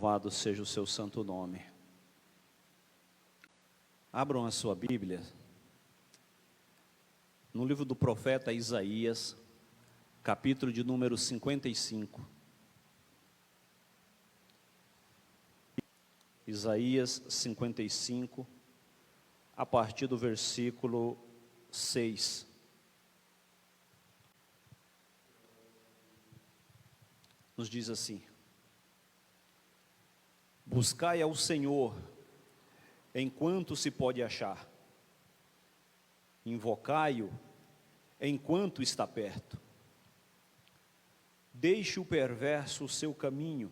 Louvado seja o seu santo nome. Abram a sua Bíblia no livro do profeta Isaías, capítulo de número 55. Isaías 55, a partir do versículo 6. Nos diz assim: buscai ao Senhor enquanto se pode achar, invocai-o enquanto está perto. Deixe o perverso o seu caminho,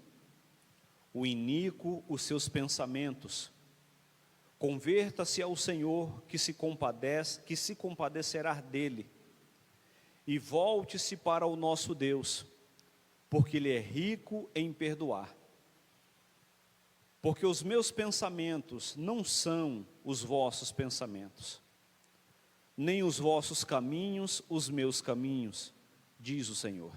o iníquo os seus pensamentos. Converta-se ao Senhor, que se compadecerá dele, e volte-se para o nosso Deus, porque Ele é rico em perdoar. Porque os meus pensamentos não são os vossos pensamentos, nem os vossos caminhos os meus caminhos, diz o Senhor.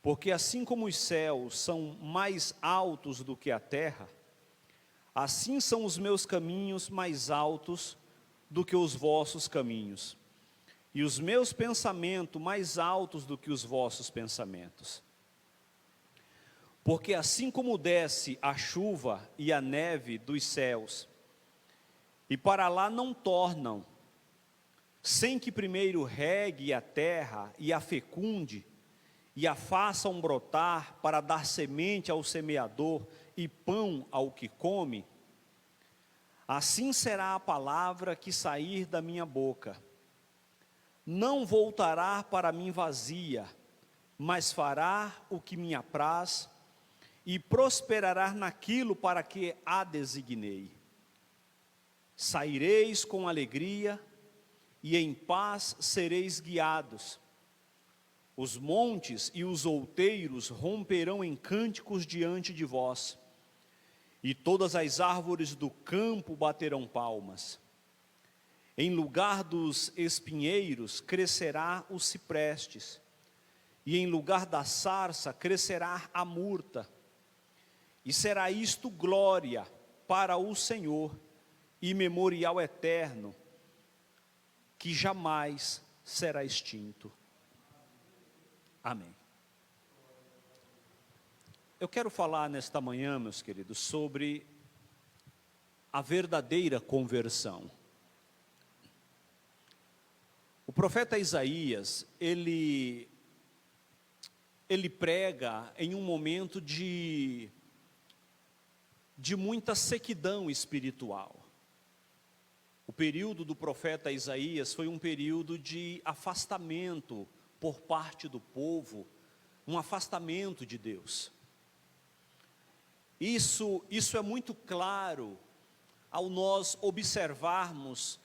Porque assim como os céus são mais altos do que a terra, assim são os meus caminhos mais altos do que os vossos caminhos, e os meus pensamentos mais altos do que os vossos pensamentos. Porque assim como desce a chuva e a neve dos céus, e para lá não tornam, sem que primeiro regue a terra e a fecunde, e a façam brotar para dar semente ao semeador e pão ao que come, assim será a palavra que sair da minha boca. Não voltará para mim vazia, mas fará o que me apraz, e prosperará naquilo para que a designei. Saireis com alegria, e em paz sereis guiados. Os montes e os outeiros romperão em cânticos diante de vós, e todas as árvores do campo baterão palmas. Em lugar dos espinheiros crescerá o ciprestes, e em lugar da sarça crescerá a murta. E será isto glória para o Senhor e memorial eterno, que jamais será extinto. Amém. Eu quero falar nesta manhã, meus queridos, sobre a verdadeira conversão. O profeta Isaías, ele prega em um momento de muita sequidão espiritual. O período do profeta Isaías foi um período de afastamento por parte do povo, um afastamento de Deus. Isso é muito claro ao nós observarmos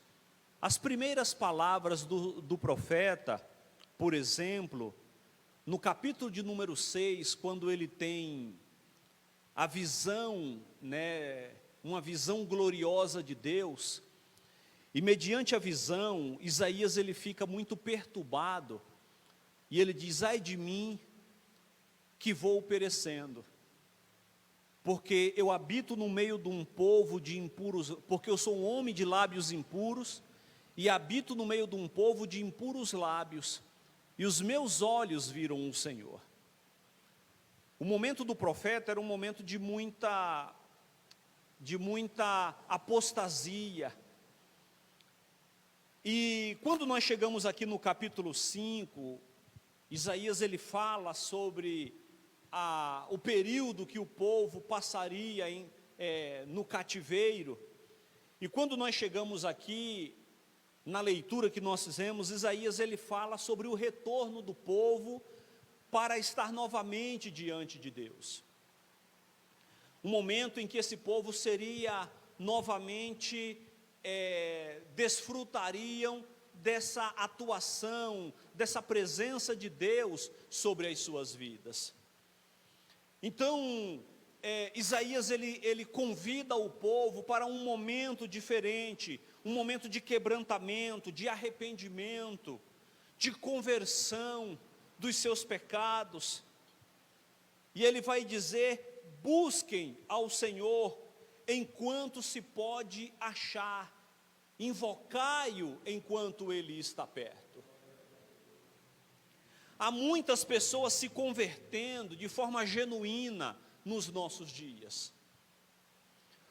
as primeiras palavras do profeta, por exemplo, no capítulo de número 6, quando ele tem a visão, uma visão gloriosa de Deus, e mediante a visão, Isaías ele fica muito perturbado, e ele diz: ai de mim, que vou perecendo, porque eu habito no meio de um povo de impuros, porque eu sou um homem de lábios impuros, e habito no meio de um povo de impuros lábios, e os meus olhos viram o Senhor. O momento do profeta era um momento de muita apostasia. E quando nós chegamos aqui no capítulo 5, Isaías ele fala sobre o período que o povo passaria no cativeiro. E quando nós chegamos aqui, na leitura que nós fizemos, Isaías ele fala sobre o retorno do povo para estar novamente diante de Deus. Um momento em que esse povo seria novamente, desfrutariam dessa atuação, dessa presença de Deus sobre as suas vidas. Então, Isaías ele convida o povo para um momento diferente, um momento de quebrantamento, de arrependimento, de conversão dos seus pecados. E ele vai dizer: busquem ao Senhor enquanto se pode achar, invocai-o enquanto Ele está perto. Há muitas pessoas se convertendo de forma genuína nos nossos dias,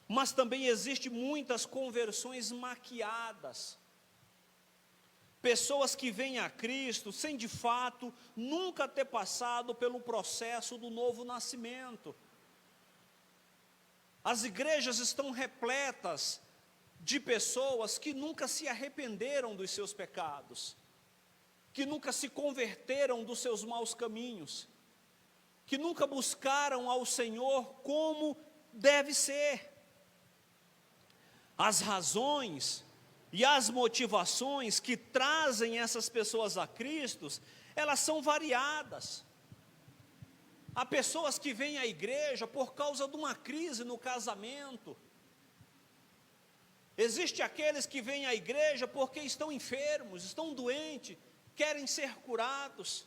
mas também existem muitas conversões maquiadas, pessoas que vêm a Cristo sem de fato nunca ter passado pelo processo do novo nascimento. As igrejas estão repletas de pessoas que nunca se arrependeram dos seus pecados, que nunca se converteram dos seus maus caminhos, que nunca buscaram ao Senhor como deve ser. As razões e as motivações que trazem essas pessoas a Cristo, elas são variadas. Há pessoas que vêm à igreja por causa de uma crise no casamento. Existem aqueles que vêm à igreja porque estão enfermos, estão doentes, querem ser curados.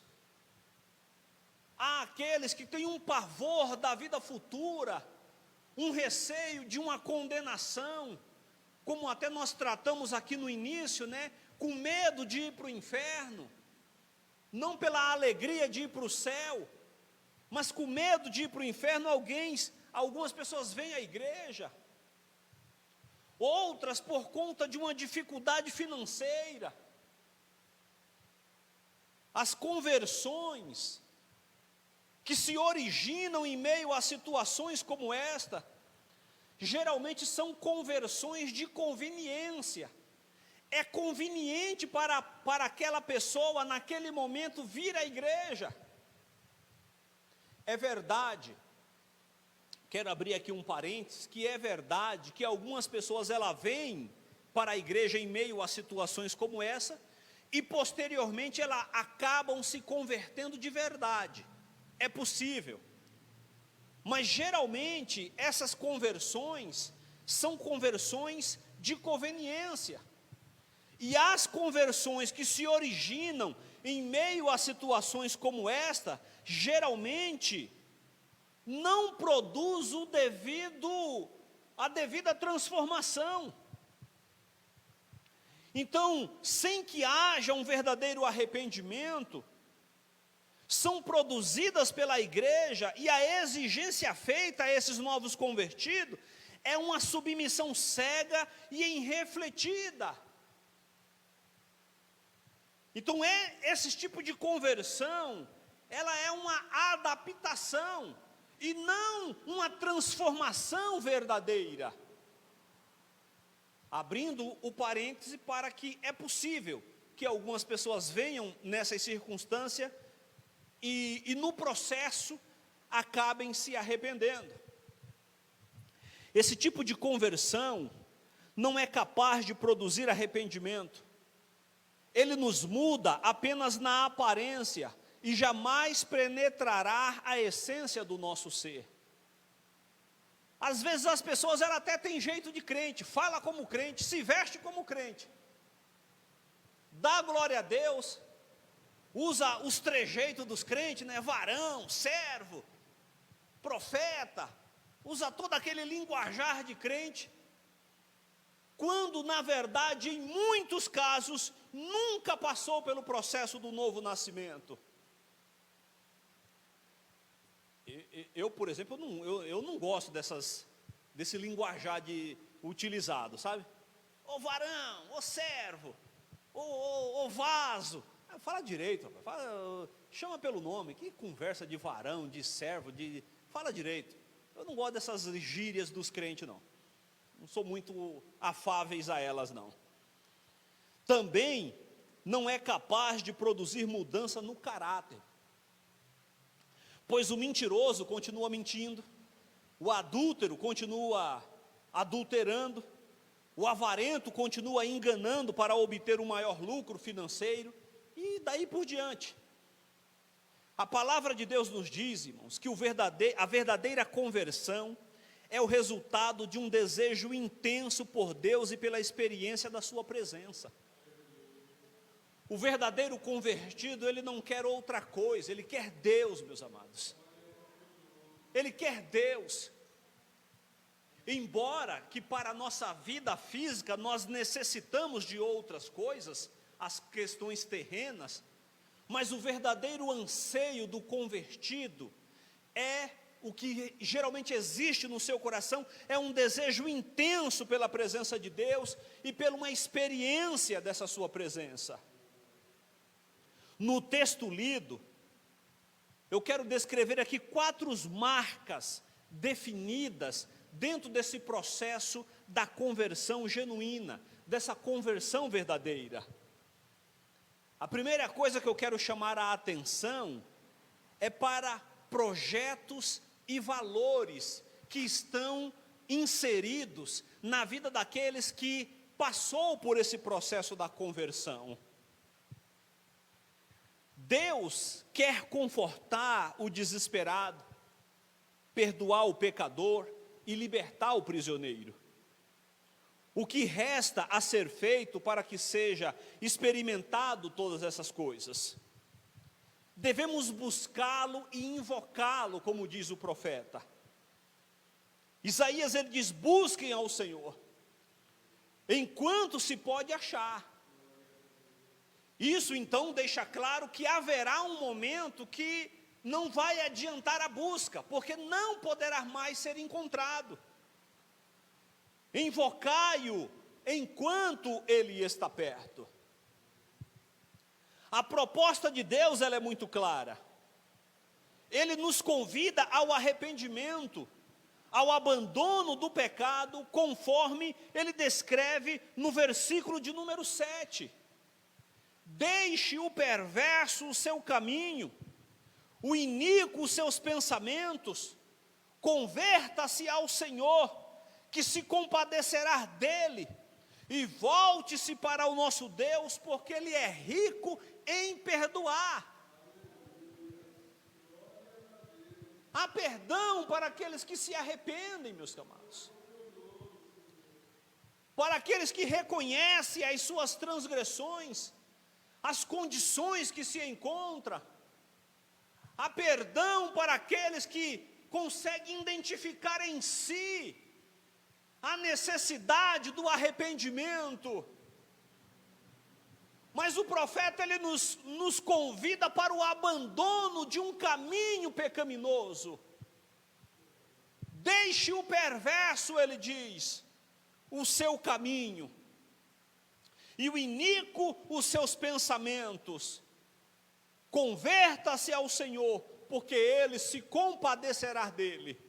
Há aqueles que têm um pavor da vida futura, um receio de uma condenação, como até nós tratamos aqui no início, né? Com medo de ir para o inferno, não pela alegria de ir para o céu, mas com medo de ir para o inferno. Algumas pessoas vêm à igreja, outras por conta de uma dificuldade financeira. As conversões que se originam em meio a situações como esta, geralmente são conversões de conveniência. É conveniente para aquela pessoa, naquele momento, vir à igreja. É verdade, quero abrir aqui um parênteses, que é verdade que algumas pessoas vêm para a igreja em meio a situações como essa, e posteriormente elas acabam se convertendo de verdade. É possível. Mas geralmente essas conversões são conversões de conveniência. E as conversões que se originam em meio a situações como esta, geralmente não produz a devida transformação. Então, sem que haja um verdadeiro arrependimento, são produzidas pela igreja, e a exigência feita a esses novos convertidos é uma submissão cega e irrefletida. Então esse tipo de conversão, ela é uma adaptação e não uma transformação verdadeira. Abrindo o parêntese para que é possível que algumas pessoas venham nessas circunstâncias e no processo acabem se arrependendo. Esse tipo de conversão não é capaz de produzir arrependimento. Ele nos muda apenas na aparência e jamais penetrará a essência do nosso ser. Às vezes as pessoas até têm jeito de crente, fala como crente, se veste como crente, dá glória a Deus, usa os trejeitos dos crentes, né? Varão, servo, profeta, usa todo aquele linguajar de crente, quando na verdade em muitos casos nunca passou pelo processo do novo nascimento. Eu, por exemplo, eu não gosto desse linguajar utilizado, sabe? Ô varão, ô servo, ô vaso. Fala direito, chama pelo nome. Que conversa de varão, de servo, fala direito. Eu não gosto dessas gírias dos crentes, não. Não sou muito afáveis a elas, não. Também não é capaz de produzir mudança no caráter. Pois o mentiroso continua mentindo, o adúltero continua adulterando, o avarento continua enganando para obter um maior lucro financeiro, e daí por diante. A palavra de Deus nos diz, irmãos, que a verdadeira conversão é o resultado de um desejo intenso por Deus e pela experiência da sua presença. O verdadeiro convertido, ele não quer outra coisa, ele quer Deus, meus amados. ele quer Deus. Embora que para a nossa vida física nós necessitamos de outras coisas, as questões terrenas, mas o verdadeiro anseio do convertido é o que geralmente existe no seu coração, é um desejo intenso pela presença de Deus e pela uma experiência dessa sua presença. No texto lido, eu quero descrever aqui 4 marcas definidas dentro desse processo da conversão genuína, dessa conversão verdadeira. A primeira coisa que eu quero chamar a atenção é para projetos e valores que estão inseridos na vida daqueles que passou por esse processo da conversão. Deus quer confortar o desesperado, perdoar o pecador e libertar o prisioneiro. O que resta a ser feito para que seja experimentado todas essas coisas? Devemos buscá-lo e invocá-lo, como diz o profeta. Isaías, ele diz: busquem ao Senhor, enquanto se pode achar. Isso então deixa claro que haverá um momento que não vai adiantar a busca, porque não poderá mais ser encontrado. Invocai-o enquanto ele está perto. A proposta de Deus, ela é muito clara. Ele nos convida ao arrependimento, ao abandono do pecado, conforme ele descreve no versículo de número 7. Deixe o perverso o seu caminho, o iníquo os seus pensamentos, converta-se ao Senhor, que se compadecerá dele, e volte-se para o nosso Deus, porque Ele é rico em perdoar. Há perdão para aqueles que se arrependem, meus amados. Para aqueles que reconhecem as suas transgressões, as condições que se encontram. Há perdão para aqueles que conseguem identificar em si a necessidade do arrependimento. Mas o profeta, ele nos convida para o abandono de um caminho pecaminoso. Deixe o perverso, ele diz, o seu caminho, e o iníquo os seus pensamentos. Converta-se ao Senhor, porque Ele se compadecerá dele.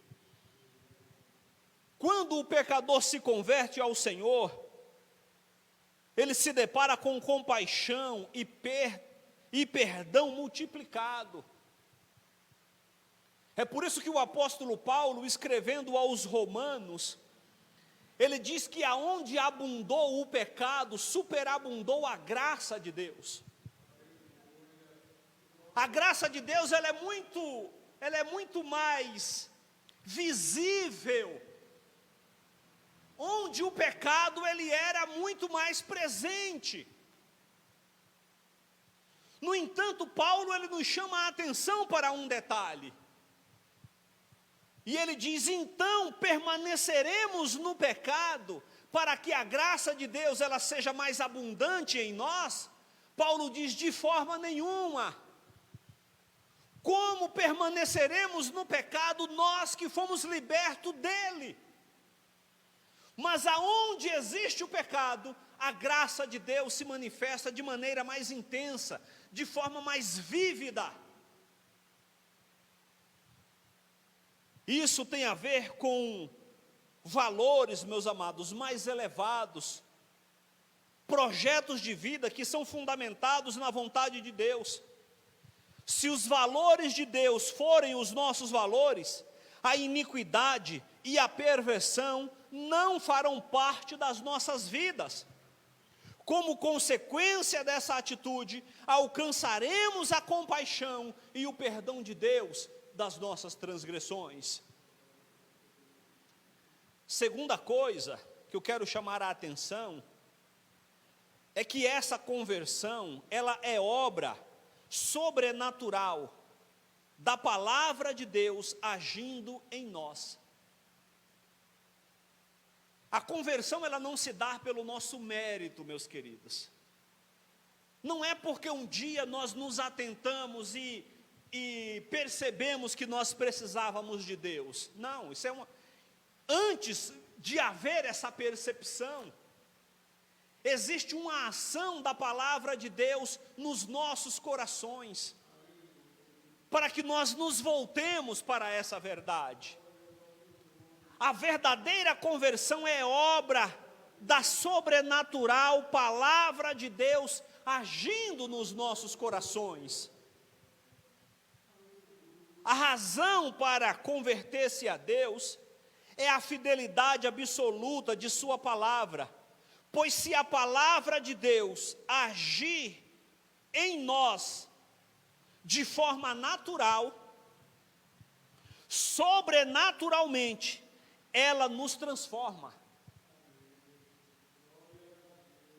Quando o pecador se converte ao Senhor, ele se depara com compaixão e perdão multiplicado. É por isso que o apóstolo Paulo, escrevendo aos Romanos, ele diz que aonde abundou o pecado, superabundou a graça de Deus. A graça de Deus, ela é muito mais visível, onde o pecado ele era muito mais presente. No entanto, Paulo ele nos chama a atenção para um detalhe. E ele diz: então permaneceremos no pecado para que a graça de Deus ela seja mais abundante em nós? Paulo diz: de forma nenhuma. Como permaneceremos no pecado nós que fomos libertos dele? Mas aonde existe o pecado, a graça de Deus se manifesta de maneira mais intensa, de forma mais vívida. Isso tem a ver com valores, meus amados, mais elevados, projetos de vida que são fundamentados na vontade de Deus. Se os valores de Deus forem os nossos valores, a iniquidade e a perversão não farão parte das nossas vidas. Como consequência dessa atitude, alcançaremos a compaixão e o perdão de Deus das nossas transgressões. Segunda coisa que eu quero chamar a atenção é que essa conversão, ela é obra sobrenatural da palavra de Deus agindo em nós. A conversão, ela não se dá pelo nosso mérito, meus queridos. Não é porque um dia nós nos atentamos e percebemos que nós precisávamos de Deus. Não, isso é antes de haver essa percepção, existe uma ação da palavra de Deus nos nossos corações, para que nós nos voltemos para essa verdade. A verdadeira conversão é obra da sobrenatural palavra de Deus agindo nos nossos corações. A razão para converter-se a Deus é a fidelidade absoluta de sua palavra, pois se a palavra de Deus agir em nós de forma natural, sobrenaturalmente, ela nos transforma.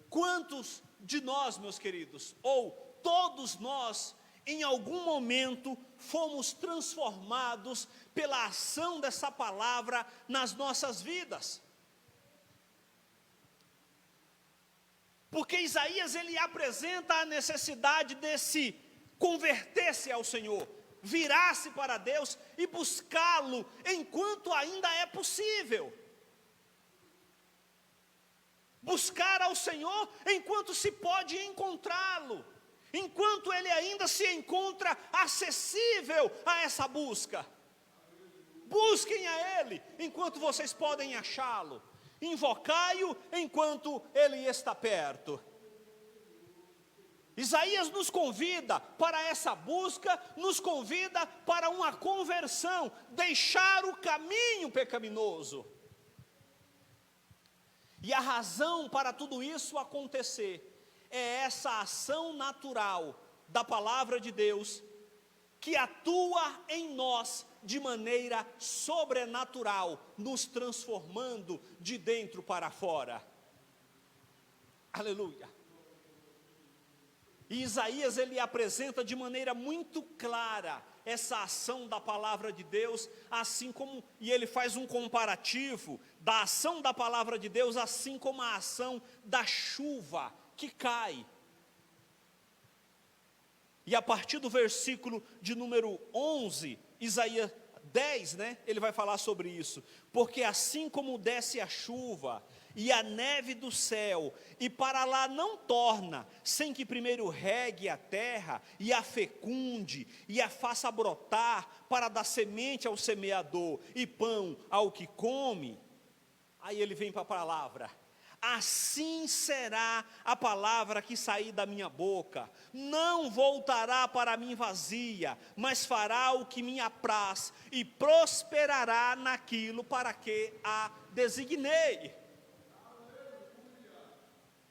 Quantos de nós, meus queridos, ou todos nós, em algum momento, fomos transformados pela ação dessa palavra nas nossas vidas? Porque Isaías, ele apresenta a necessidade desse converter-se ao Senhor, virar-se para Deus e buscá-lo enquanto ainda é possível. Buscar ao Senhor enquanto se pode encontrá-lo, enquanto ele ainda se encontra acessível a essa busca. Busquem a ele enquanto vocês podem achá-lo. Invocai-o enquanto ele está perto. Isaías nos convida para essa busca, nos convida para uma conversão, deixar o caminho pecaminoso. E a razão para tudo isso acontecer é essa ação natural da palavra de Deus, que atua em nós de maneira sobrenatural, nos transformando de dentro para fora. Aleluia. E Isaías, ele apresenta de maneira muito clara essa ação da palavra de Deus, assim como, e ele faz um comparativo da ação da palavra de Deus, assim como a ação da chuva que cai. E a partir do versículo de número 11, Isaías 10, ele vai falar sobre isso. Porque assim como desce a chuva e a neve do céu, e para lá não torna, sem que primeiro regue a terra, e a fecunde, e a faça brotar, para dar semente ao semeador, e pão ao que come. Aí ele vem para a palavra. Assim será a palavra que sair da minha boca, não voltará para mim vazia, mas fará o que me apraz, e prosperará naquilo para que a designei.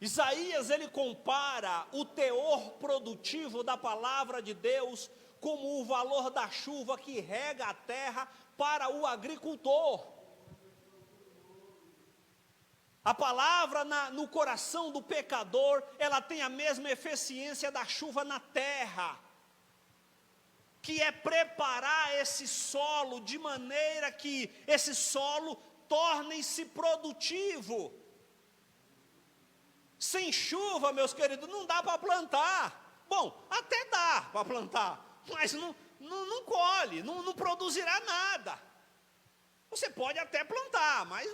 Isaías, ele compara o teor produtivo da palavra de Deus como o valor da chuva que rega a terra para o agricultor. A palavra no coração do pecador, ela tem a mesma eficiência da chuva na terra, que é preparar esse solo de maneira que esse solo torne-se produtivo. Sem chuva, meus queridos, não dá para plantar. Bom, até dá para plantar, mas não colhe, não produzirá nada. Você pode até plantar, mas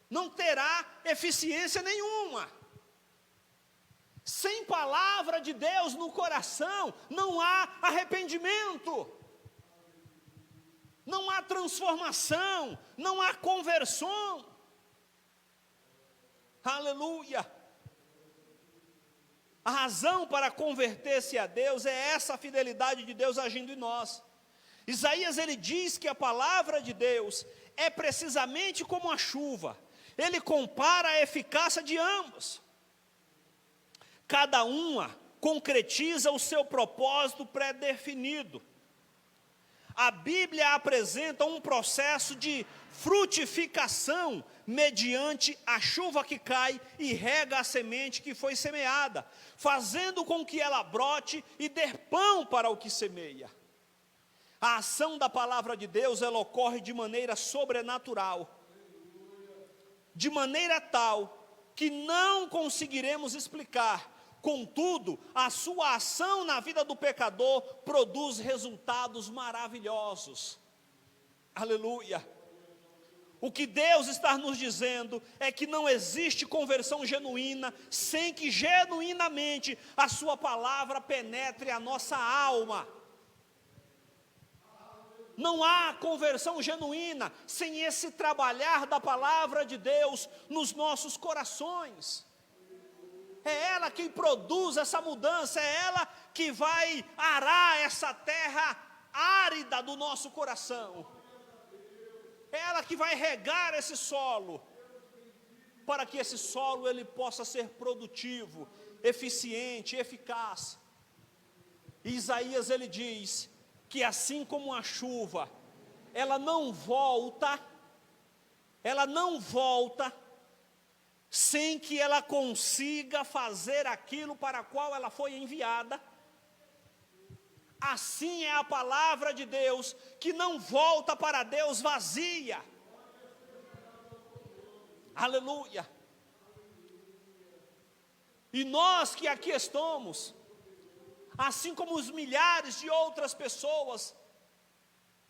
não terá eficiência nenhuma. Sem palavra de Deus no coração, não há arrependimento, não há transformação, não há conversão. Aleluia. A razão para converter-se a Deus é essa fidelidade de Deus agindo em nós. Isaías, ele diz que a palavra de Deus é precisamente como a chuva. Ele compara a eficácia de ambos. Cada uma concretiza o seu propósito pré-definido. A Bíblia apresenta um processo de frutificação mediante a chuva que cai e rega a semente que foi semeada, fazendo com que ela brote e dê pão para o que semeia. A ação da palavra de Deus, ela ocorre de maneira sobrenatural, de maneira tal que não conseguiremos explicar. Contudo, a sua ação na vida do pecador produz resultados maravilhosos. Aleluia. O que Deus está nos dizendo é que não existe conversão genuína sem que genuinamente a sua palavra penetre a nossa alma. Não há conversão genuína sem esse trabalhar da palavra de Deus nos nossos corações. É ela quem produz essa mudança, é ela que vai arar essa terra árida do nosso coração. É ela que vai regar esse solo, para que esse solo ele possa ser produtivo, eficiente, eficaz. Isaías ele diz que assim como a chuva, ela não volta sem que ela consiga fazer aquilo para o qual ela foi enviada. Assim é a palavra de Deus, que não volta para Deus vazia. Aleluia. E nós que aqui estamos, assim como os milhares de outras pessoas,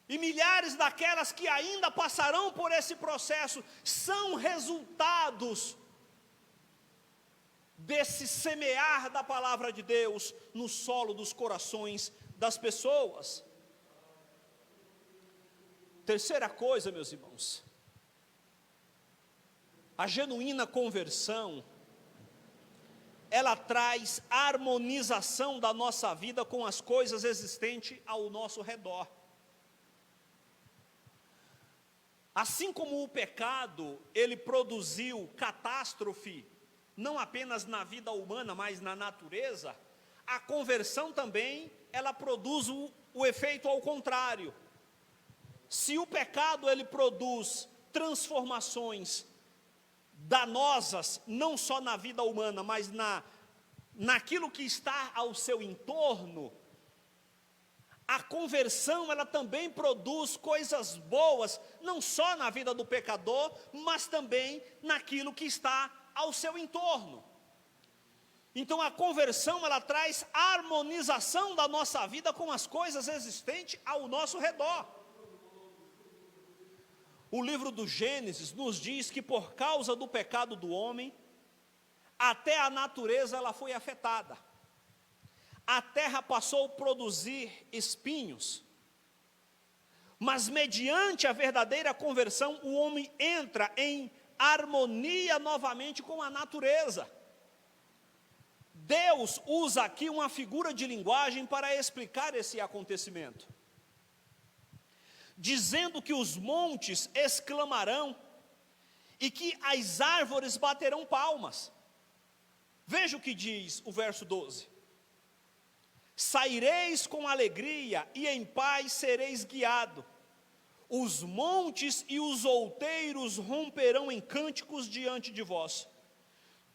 e milhares daquelas que ainda passarão por esse processo, são resultados desse semear da palavra de Deus no solo dos corações das pessoas. Terceira coisa, meus irmãos, a genuína conversão, ela traz harmonização da nossa vida com as coisas existentes ao nosso redor. Assim como o pecado, ele produziu catástrofe, não apenas na vida humana, mas na natureza, a conversão também, ela produz o efeito ao contrário. Se o pecado, ele produz transformações danosas, não só na vida humana, mas naquilo que está ao seu entorno, a conversão, ela também produz coisas boas, não só na vida do pecador, mas também naquilo que está ao seu entorno. Então a conversão, ela traz harmonização da nossa vida com as coisas existentes ao nosso redor. O livro do Gênesis nos diz que por causa do pecado do homem, até a natureza ela foi afetada. A terra passou a produzir espinhos. Mas mediante a verdadeira conversão, o homem entra em harmonia novamente com a natureza. Deus usa aqui uma figura de linguagem para explicar esse acontecimento, dizendo que os montes exclamarão e que as árvores baterão palmas. Veja o que diz o verso 12: saireis com alegria e em paz sereis guiado, os montes e os outeiros romperão em cânticos diante de vós,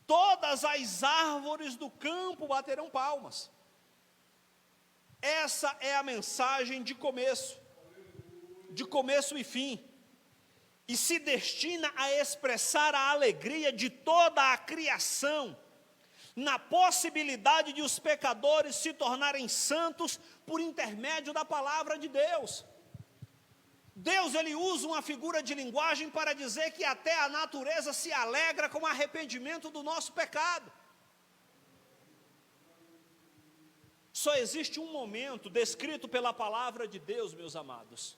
todas as árvores do campo baterão palmas. Essa é a mensagem de começo e fim, e se destina a expressar a alegria de toda a criação, na possibilidade de os pecadores se tornarem santos por intermédio da palavra de Deus. Deus, ele usa uma figura de linguagem para dizer que até a natureza se alegra com o arrependimento do nosso pecado. Só existe um momento descrito pela palavra de Deus, meus amados.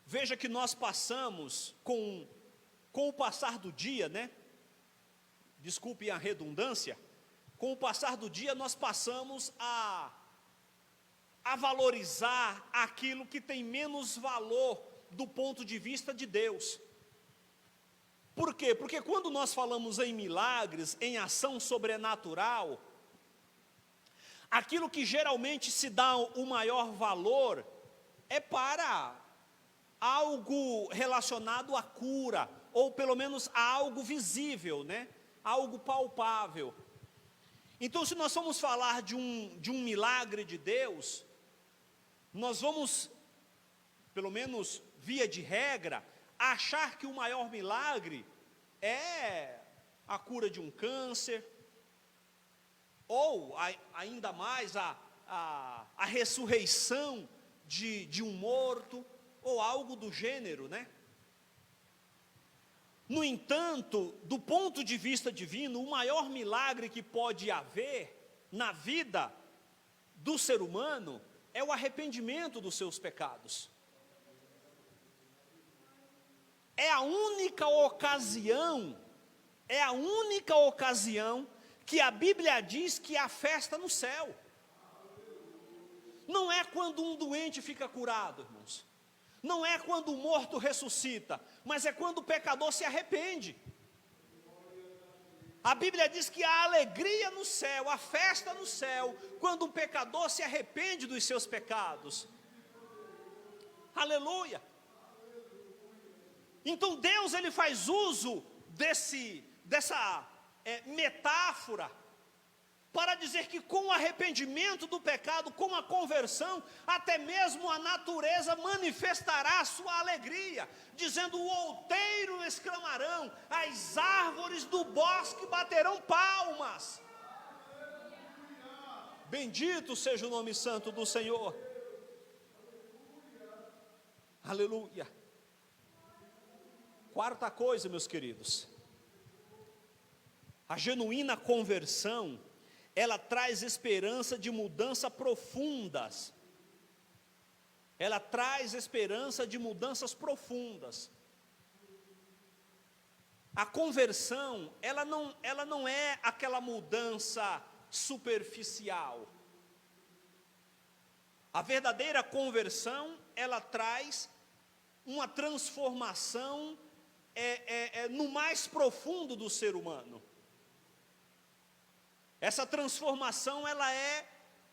Veja que nós passamos, com o passar do dia, né? Desculpe a redundância, com o passar do dia nós passamos a valorizar aquilo que tem menos valor do ponto de vista de Deus. Por quê? Porque quando nós falamos em milagres, em ação sobrenatural, aquilo que geralmente se dá o maior valor é para algo relacionado à cura, ou pelo menos a algo visível, né? Algo palpável. Então, se nós formos falar de um milagre de Deus, nós vamos, pelo menos via de regra, achar que o maior milagre é a cura de um câncer, ou ainda mais a ressurreição de um morto, ou algo do gênero, né? No entanto, do ponto de vista divino, o maior milagre que pode haver na vida do ser humano é o arrependimento dos seus pecados. É a única ocasião que a Bíblia diz que há festa no céu. Não é quando um doente fica curado, irmãos. Não é quando o morto ressuscita, mas é quando o pecador se arrepende. A Bíblia diz que há alegria no céu, há festa no céu, quando um pecador se arrepende dos seus pecados. Aleluia! Então Deus, ele faz uso dessa metáfora para dizer que com o arrependimento do pecado, com a conversão, até mesmo a natureza manifestará a sua alegria, dizendo: o outeiro exclamarão, as árvores do bosque baterão palmas. Bendito seja o nome santo do Senhor. Aleluia. Quarta coisa, meus queridos, a genuína conversão, ela traz esperança de mudança profundas. Ela traz esperança de mudanças profundas. A conversão, ela não é aquela mudança superficial. A verdadeira conversão, ela traz uma transformação no mais profundo do ser humano. Essa transformação,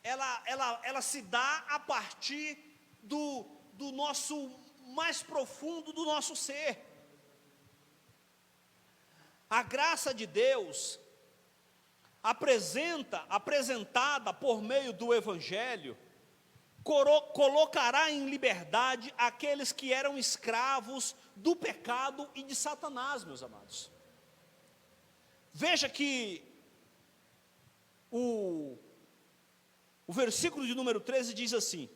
ela se dá a partir do nosso mais profundo do nosso ser. A graça de Deus, apresentada por meio do Evangelho, colocará em liberdade aqueles que eram escravos do pecado e de Satanás, meus amados. Veja que o versículo de número 13 diz assim: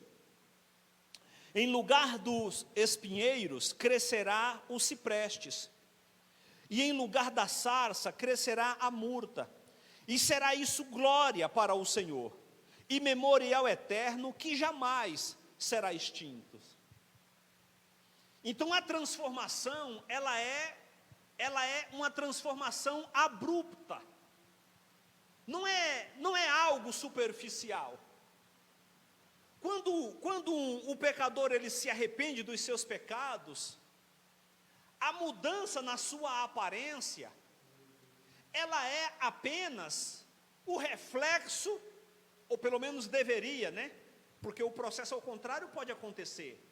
em lugar dos espinheiros crescerá o ciprestes, e em lugar da sarça crescerá a murta, e será isso glória para o Senhor, e memorial eterno que jamais será extinto. Então a transformação, ela é uma transformação abrupta. Não é algo superficial. Quando o pecador ele se arrepende dos seus pecados, a mudança na sua aparência, ela é apenas o reflexo, ou pelo menos deveria, né? Porque o processo ao contrário pode acontecer.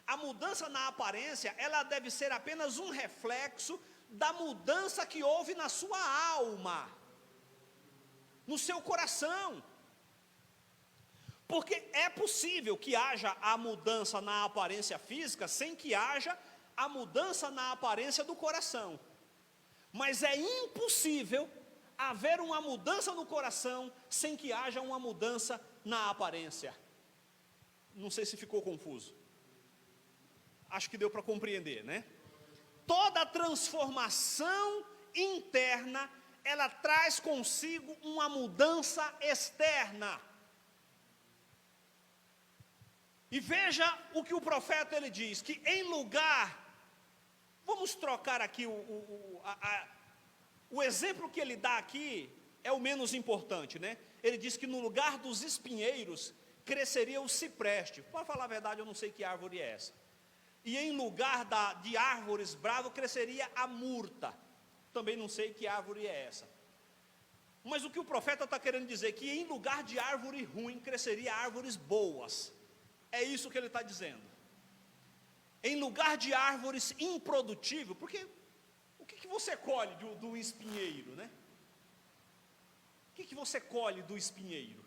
A mudança na aparência, ela deve ser apenas um reflexo da mudança que houve na sua alma, no seu coração. Porque é possível que haja a mudança na aparência física sem que haja a mudança na aparência do coração. Mas é impossível haver uma mudança no coração sem que haja uma mudança na aparência. Não sei se ficou confuso. Acho que deu para compreender, né? Toda transformação interna, ela traz consigo uma mudança externa. E veja o que o profeta ele diz, que em lugar, vamos trocar aqui o exemplo que ele dá aqui é o menos importante, né? Ele diz que no lugar dos espinheiros cresceria o cipreste. Para falar a verdade, eu não sei que árvore é essa. E em lugar de árvores bravas cresceria a murta. Também não sei que árvore é essa. Mas o que o profeta está querendo dizer é que em lugar de árvore ruim cresceria árvores boas. É isso que ele está dizendo. Em lugar de árvores improdutíveis, porque o que você colhe do espinheiro, né? O que você colhe do espinheiro?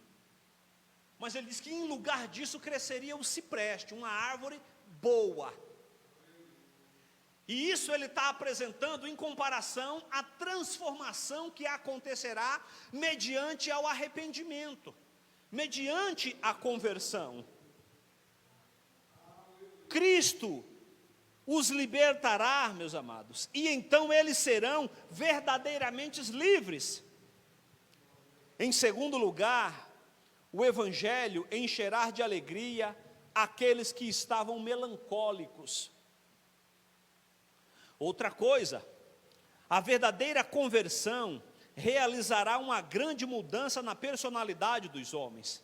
Mas ele diz que em lugar disso cresceria o cipreste, uma árvore boa. E isso ele está apresentando em comparação à transformação que acontecerá mediante ao arrependimento, mediante a conversão. Cristo os libertará, meus amados, e então eles serão verdadeiramente livres. Em segundo lugar, o Evangelho encherá de alegria aqueles que estavam melancólicos. Outra coisa, a verdadeira conversão realizará uma grande mudança na personalidade dos homens.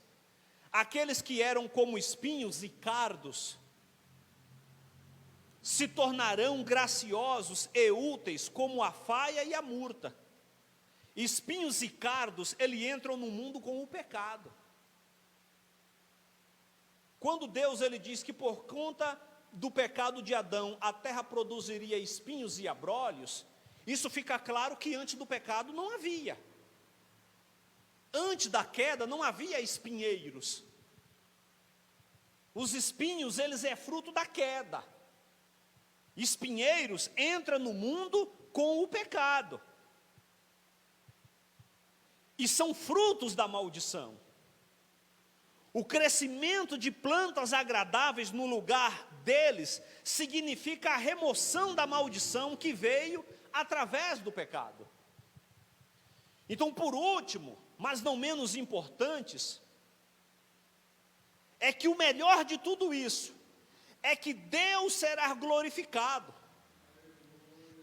Aqueles que eram como espinhos e cardos se tornarão graciosos e úteis como a faia e a murta. Espinhos e cardos, eles entram no mundo com o pecado. Quando Deus ele diz que por conta do pecado de Adão, a terra produziria espinhos e abrolhos, isso fica claro que antes do pecado não havia. Antes da queda não havia espinheiros. Os espinhos, eles é fruto da queda. Espinheiros entram no mundo com o pecado. E são frutos da maldição. O crescimento de plantas agradáveis no lugar deles significa a remoção da maldição que veio através do pecado. Então, por último, mas não menos importantes, é que o melhor de tudo isso é que Deus será glorificado.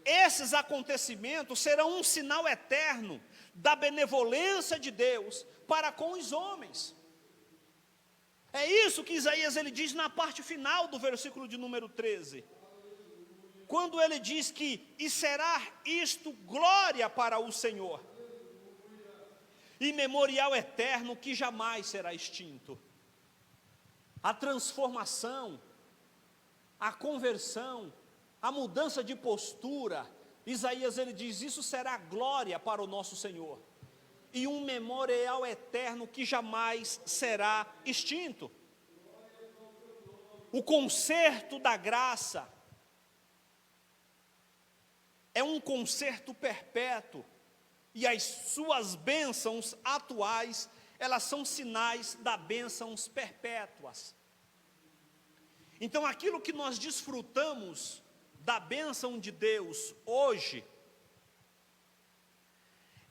Esses acontecimentos serão um sinal eterno da benevolência de Deus para com os homens. É isso que Isaías ele diz na parte final do versículo de número 13. Quando ele diz que, e será isto glória para o Senhor, e memorial eterno que jamais será extinto. A transformação, a conversão, a mudança de postura, Isaías ele diz, isso será glória para o nosso Senhor. E um memorial eterno que jamais será extinto. O concerto da graça é um concerto perpétuo, e as suas bênçãos atuais, elas são sinais das bênçãos perpétuas. Então aquilo que nós desfrutamos da bênção de Deus hoje,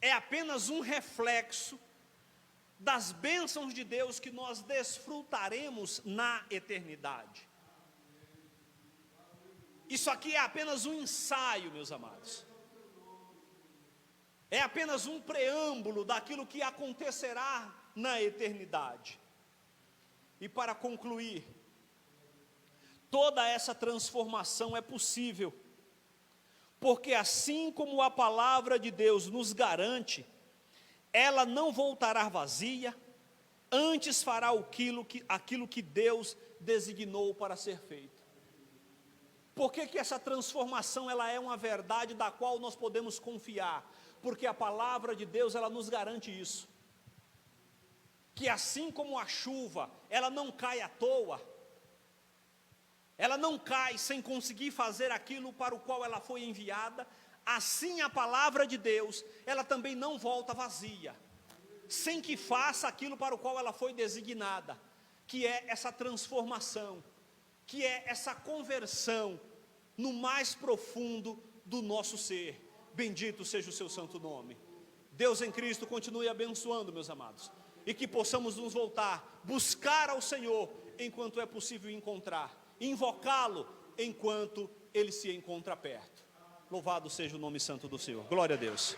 é apenas um reflexo das bênçãos de Deus que nós desfrutaremos na eternidade. Isso aqui é apenas um ensaio, meus amados. É apenas um preâmbulo daquilo que acontecerá na eternidade. E para concluir, toda essa transformação é possível, porque assim como a palavra de Deus nos garante, ela não voltará vazia, antes fará aquilo que Deus designou para ser feito. Por que essa transformação ela é uma verdade da qual nós podemos confiar? Porque a palavra de Deus ela nos garante isso. Que assim como a chuva, ela não cai à toa, ela não cai sem conseguir fazer aquilo para o qual ela foi enviada, assim a palavra de Deus, ela também não volta vazia, sem que faça aquilo para o qual ela foi designada, que é essa transformação, que é essa conversão no mais profundo do nosso ser. Bendito seja o seu santo nome. Deus em Cristo continue abençoando, meus amados, e que possamos nos voltar, buscar ao Senhor enquanto é possível encontrar, invocá-lo enquanto ele se encontra perto. Louvado seja o nome santo do Senhor. Glória a Deus.